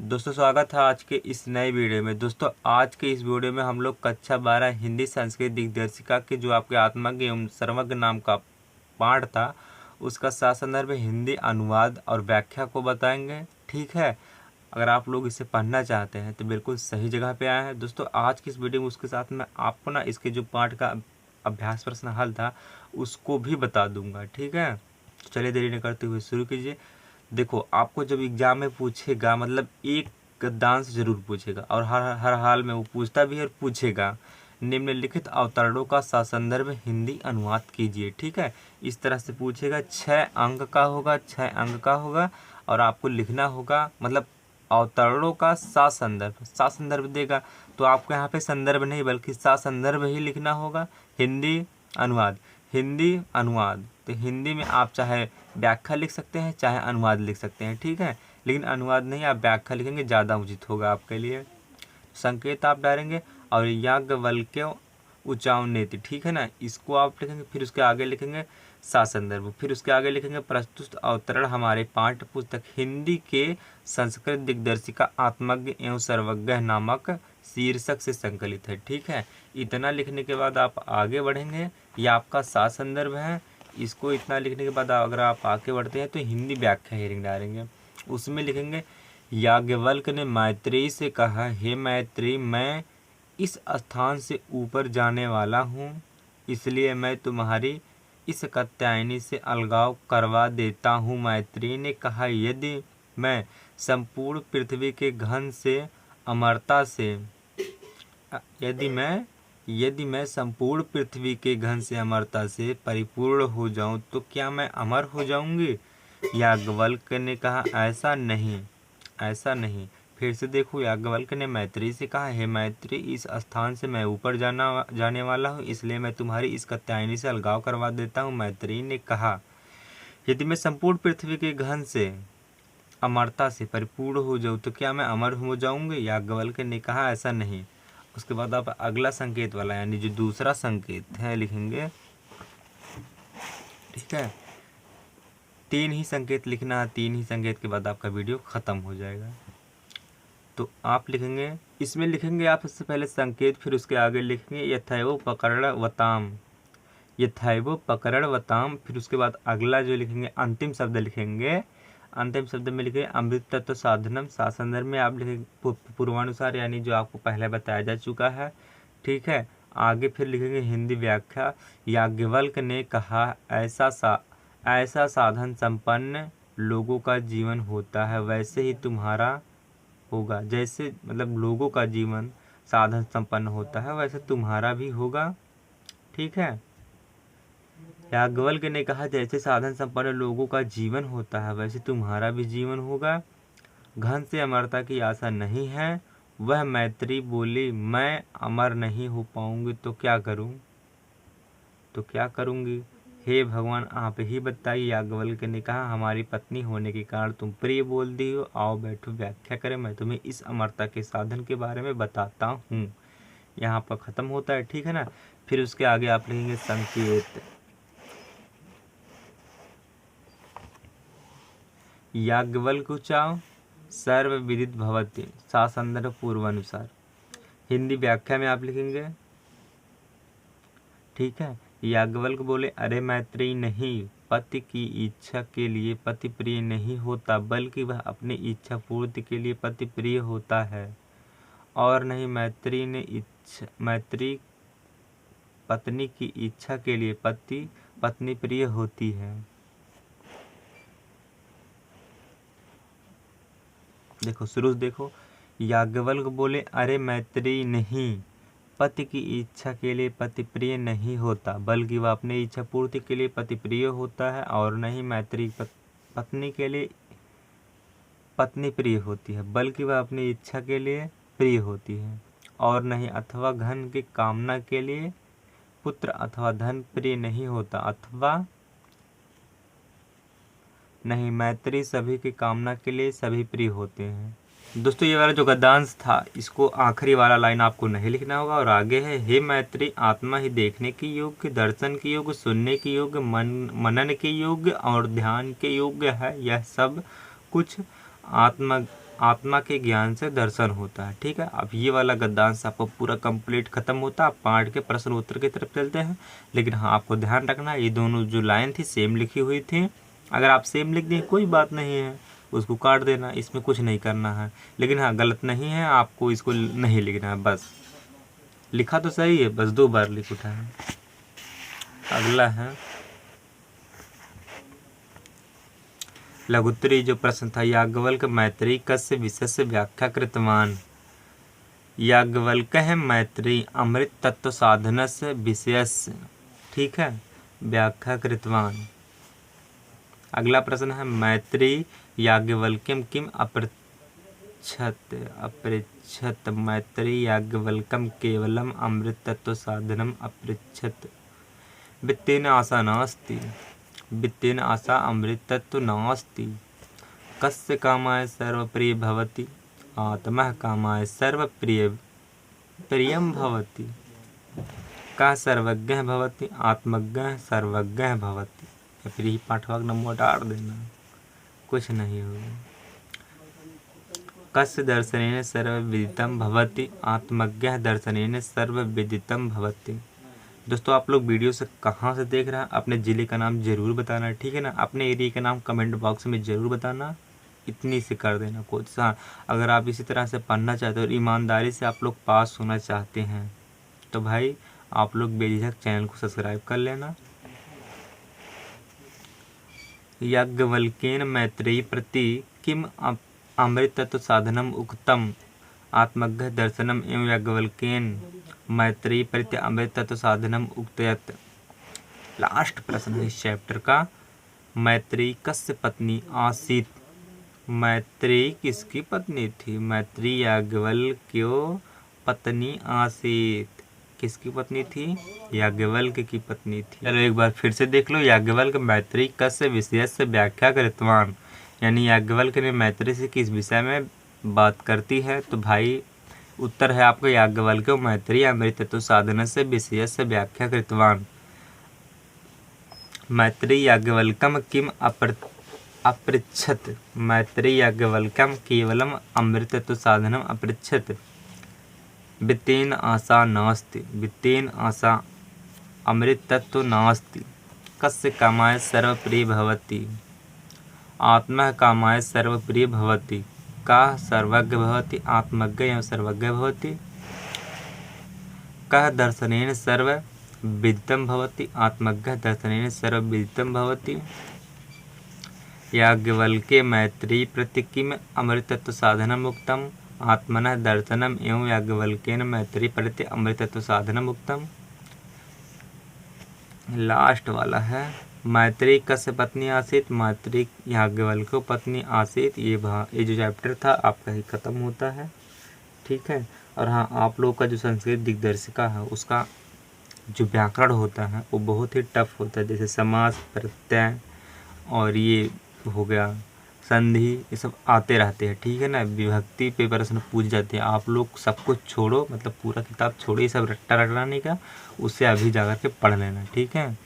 दोस्तों स्वागत है आज के इस नए वीडियो में। दोस्तों आज के इस वीडियो में हम लोग कक्षा 12 हिंदी संस्कृत दिग्दर्शिका के जो आपके आत्मज्ञ एवं सर्वज्ञ नाम का पाठ था उसका सासंदर्भ हिंदी अनुवाद और व्याख्या को बताएंगे। ठीक है, अगर आप लोग इसे पढ़ना चाहते हैं तो बिल्कुल सही जगह पे आए हैं। दोस्तों आज की इस वीडियो में उसके साथ में आपको ना इसके जो पाठ का अभ्यास प्रश्न हल था उसको भी बता दूंगा। ठीक है, तो चलिए देरी न करते हुए शुरू कीजिए। देखो, आपको जब एग्जाम में पूछेगा मतलब एक गद्यांश जरूर पूछेगा और हर हाल में वो पूछता भी है और पूछेगा, निम्नलिखित अवतरणों का ससंदर्भ हिंदी अनुवाद कीजिए। ठीक है, इस तरह से पूछेगा। 6 अंक का होगा, 6 अंक का होगा और आपको लिखना होगा मतलब अवतरणों का सा संदर्भ देगा तो आपको यहाँ पे संदर्भ नहीं बल्कि सा संदर्भ ही लिखना होगा। हिंदी अनुवाद, हिंदी अनुवाद तो हिंदी में आप चाहे व्याख्या लिख सकते हैं चाहे अनुवाद लिख सकते हैं। ठीक है, लेकिन अनुवाद नहीं, आप व्याख्या लिखेंगे ज़्यादा उचित होगा आपके लिए। संकेत आप डालेंगे और याज्ञवल्क्य उचावनेति, ठीक है ना, इसको आप लिखेंगे। फिर उसके आगे लिखेंगे सासंदर्भ, फिर उसके आगे लिखेंगे प्रस्तुत अवतरण हमारे पाठ्य पुस्तक हिंदी के संस्कृत दिग्दर्शिका आत्मज्ञ एवं सर्वज्ञ नामक शीर्षक से संकलित है। ठीक है, इतना लिखने के बाद आप आगे बढ़ेंगे, ये आपका सासंदर्भ है। इसको इतना लिखने के बाद अगर आप आगे बढ़ते हैं तो हिंदी व्याख्या हेडिंग डालेंगे, उसमें लिखेंगे याज्ञवल्क्य ने मैत्रेयी से कहा, हे मैत्रेयी, मैं इस स्थान से ऊपर जाने वाला हूँ, इसलिए मैं तुम्हारी इस कात्यायनी से अलगाव करवा देता हूँ। मैत्रेयी ने कहा, यदि मैं संपूर्ण पृथ्वी के घन से अमरता से यदि मैं संपूर्ण पृथ्वी के घन से अमरता से परिपूर्ण हो जाऊं तो क्या मैं अमर हो जाऊंगी? याज्ञवल्क्य ने कहा, ऐसा नहीं। फिर से देखो, याज्ञवल्क्य ने मैत्रेयी से कहा, हे मैत्रेयी, इस स्थान से मैं ऊपर जाने वाला हूँ, इसलिए मैं तुम्हारी इस कात्यायनी से अलगाव करवा देता हूँ। मैत्रेयी ने कहा, यदि मैं संपूर्ण पृथ्वी के घन से अमरता से परिपूर्ण हो जाऊँ तो क्या मैं अमर हो जाऊंगी? याज्ञवल्क्य ने कहा, ऐसा नहीं। उसके बाद आप अगला संकेत वाला यानी जो दूसरा संकेत है लिखेंगे। ठीक है, 3 ही संकेत लिखना है, 3 ही संकेत के बाद आपका वीडियो खत्म हो जाएगा। तो आप लिखेंगे, इसमें लिखेंगे आप सबसे पहले संकेत, फिर उसके आगे लिखेंगे यथैव पकरणवताम, फिर उसके बाद अगला जो लिखेंगे अंतिम शब्द लिखेंगे। अंतिम शब्द में लिखेंगे अमृत तत्व साधनम। सासंदर्भ में आप लिखेंगे पूर्वानुसार यानी जो आपको पहले बताया जा चुका है। ठीक है, आगे फिर लिखेंगे हिंदी व्याख्या। याज्ञवल्क्य ने कहा, ऐसा साधन संपन्न लोगों का जीवन होता है वैसे ही तुम्हारा होगा। जैसे मतलब लोगों का जीवन साधन संपन्न होता है वैसे तुम्हारा भी होगा। ठीक है, याज्ञवल्क्य ने कहा, जैसे साधन संपन्न लोगों का जीवन होता है वैसे तुम्हारा भी जीवन होगा। घन से अमरता की आशा नहीं है। वह मैत्रेयी बोली, मैं अमर नहीं हो पाऊंगी तो क्या करूंगी? हे भगवान, आप ही बताइए। याज्ञवल्क्य ने कहा, हमारी पत्नी होने के कारण तुम प्रिय बोलती हो। आओ बैठो, व्याख्या करें, मैं तुम्हें इस अमरता के साधन के बारे में बताता हूँ। यहाँ पर खत्म होता है। ठीक है ना, फिर उसके आगे आप लिखेंगे संकेत। याज्ञवल्क्योच्चाव सर्व विदित भवति, सासंदर्भ पूर्वानुसार। हिंदी व्याख्या में आप लिखेंगे। ठीक है, याज्ञवल्क्य बोले, अरे मैत्रेयी, नहीं, पति की इच्छा के लिए पति प्रिय नहीं होता बल्कि वह अपनी इच्छा पूर्ति के लिए पति प्रिय होता है। और नहीं, मैत्रेयी पत्नी की इच्छा के लिए पत्नी प्रिय होती है। देखो शुरू देखो, याज्ञवल्क्य बोले, अरे मैत्रेयी, नहीं, पति की इच्छा के लिए पति प्रिय नहीं होता बल्कि वह अपनी इच्छा पूर्ति के लिए पति प्रिय होता है। और नहीं, मैत्रेयी पत्नी के लिए पत्नी प्रिय होती है बल्कि वह अपनी इच्छा के लिए प्रिय होती है। और नहीं, अथवा धन की कामना के लिए पुत्र अथवा धन प्रिय नहीं होता। अथवा नहीं, मैत्रेयी सभी की कामना के लिए सभी प्रिय होते हैं। दोस्तों ये वाला जो गद्यांश था इसको आखिरी वाला लाइन आपको नहीं लिखना होगा और आगे है, हे मैत्रेयी, आत्मा ही देखने की योग्य, दर्शन की योग्य, सुनने की योग्य, मनन के योग्य और ध्यान के योग्य है। यह सब कुछ आत्मा के ज्ञान से दर्शन होता है। ठीक है, अब ये वाला गद्यांश आपको पूरा कंप्लीट खत्म होता है। आप पाठ के प्रश्न उत्तर की तरफ चलते हैं। लेकिन हाँ, आपको ध्यान रखना ये दोनों जो लाइन थी सेम लिखी हुई थी। अगर आप सेम लिख दें कोई बात नहीं है, उसको काट देना, इसमें कुछ नहीं करना है। लेकिन हाँ, गलत नहीं है, आपको इसको नहीं लिखना है, बस लिखा तो सही है, बस 2 बार लिख उठा है। अगला है लघुत्तरी जो प्रश्न था, याज्ञवल्क्य मैत्री कस्य विशेष व्याख्या कृतवान। याज्ञवल्क्य मैत्री अमृत तत्व साधनस्य विषयस्य, ठीक है, व्याख्या कृतवान। अगला प्रश्न है मैत्री याज्ञवल्क्यम किम अपृच्छत। मैत्री याज्ञवल्क्यम केवलम अमृत तत्व साधनम अपृच्छत। वित्तेन आशा नास्ति, वित्तेन आशा अमृत तत्व नास्ति। कस्य कामाय सर्वप्रिय भवति, आत्मा कामाय सर्वप्रिय प्रियम भवति। का सर्वज्ञ भवति, आत्मज्ञ सर्वज्ञ भवति। या फिर ही पाठवाक नंबर डाल देना, कुछ नहीं होगा। कस्य दर्शनेन सर्वविदितम भवति, आत्मज्ञ दर्शनेन सर्वविदितम भवति। दोस्तों आप लोग वीडियो से कहाँ से देख रहे हैं, अपने ज़िले का नाम ज़रूर बताना, ठीक है ना। अपने एरिया का नाम कमेंट बॉक्स में ज़रूर बताना, इतनी से कर देना कोशिश। हाँ, अगर आप इसी तरह से पढ़ना चाहते हो और ईमानदारी से आप लोग पास होना चाहते हैं तो भाई आप लोग बेझिझक चैनल को सब्सक्राइब कर लेना। याज्ञवल्क्येन मैत्रेयी प्रति किम अमृत तत्व साधनम उक्तम, आत्मज्ञ दर्शनम एवं याज्ञवल्क्येन मैत्रेयी प्रति अमृत तत्व साधनम उक्तयत। लास्ट प्रश्न है इस चैप्टर का। मैत्रेयी कस्य पत्नी आसीत। मैत्रेयी किसकी पत्नी थी। मैत्रेयी याज्ञवल्क्यो पत्नी आसीत। किसकी पत्नी थी, याज्ञवल्क्य की पत्नी थी। चलो एक बार फिर से देख लो। याज्ञवल्क्य मैत्रेयी कस्य विषय से व्याख्या कृतवान, यानी याज्ञवल्क्य ने मैत्रेयी से किस विषय में बात करती है। तो भाई उत्तर है आपको याज्ञवल्क्यो मैत्रेयी अमृत तत्व साधन से विषय से व्याख्या कृतवान। मैत्रेयी याज्ञवल्क्यम किम अपृच्छत। मैत्रेयी याज्ञवल्क्यम केवलम अमृत तत्व साधनम अपृच्छत। वित्तेन आशा नास्ति, वित्तेन आशा अमृत तत्व नास्ति। कस्य कामाय सर्वप्रिय भवति, आत्मा कामाय सर्वप्रिय भवति। का सर्वज्ञ भवति, आत्मज्ञ एवं सर्वज्ञ भवति। कः दर्शनेन सर्वविदितं भवति, आत्मज्ञ दर्शनेन सर्वविदितं भवति। याज्ञवल्क्ये मैत्रेयी प्रति किम अमृतत्व साधनम उक्तम, आत्मनः दर्शनम एवं याज्ञवल्क्येन मैत्रेयी प्रति अमृतत्व साधनम उक्तम। लास्ट वाला है मैत्रेयी कस्य पत्नी आसीत। मैत्रेयी याज्ञवल्क्य पत्नी आसीत। ये जो चैप्टर था आपका ही खत्म होता है, ठीक है। और हाँ, आप लोग का जो संस्कृत दिग्दर्शिका है उसका जो व्याकरण होता है वो बहुत ही टफ होता है। जैसे समास, प्रत्यय और ये हो गया संधि, ये सब आते रहते हैं, ठीक है ना। विभक्ति पे प्रश्न पूछ जाते हैं। आप लोग सब कुछ छोड़ो, मतलब पूरा किताब छोड़ो, ये सब रट्टा रटाने का, उससे अभी जाकर के पढ़ लेना, ठीक है।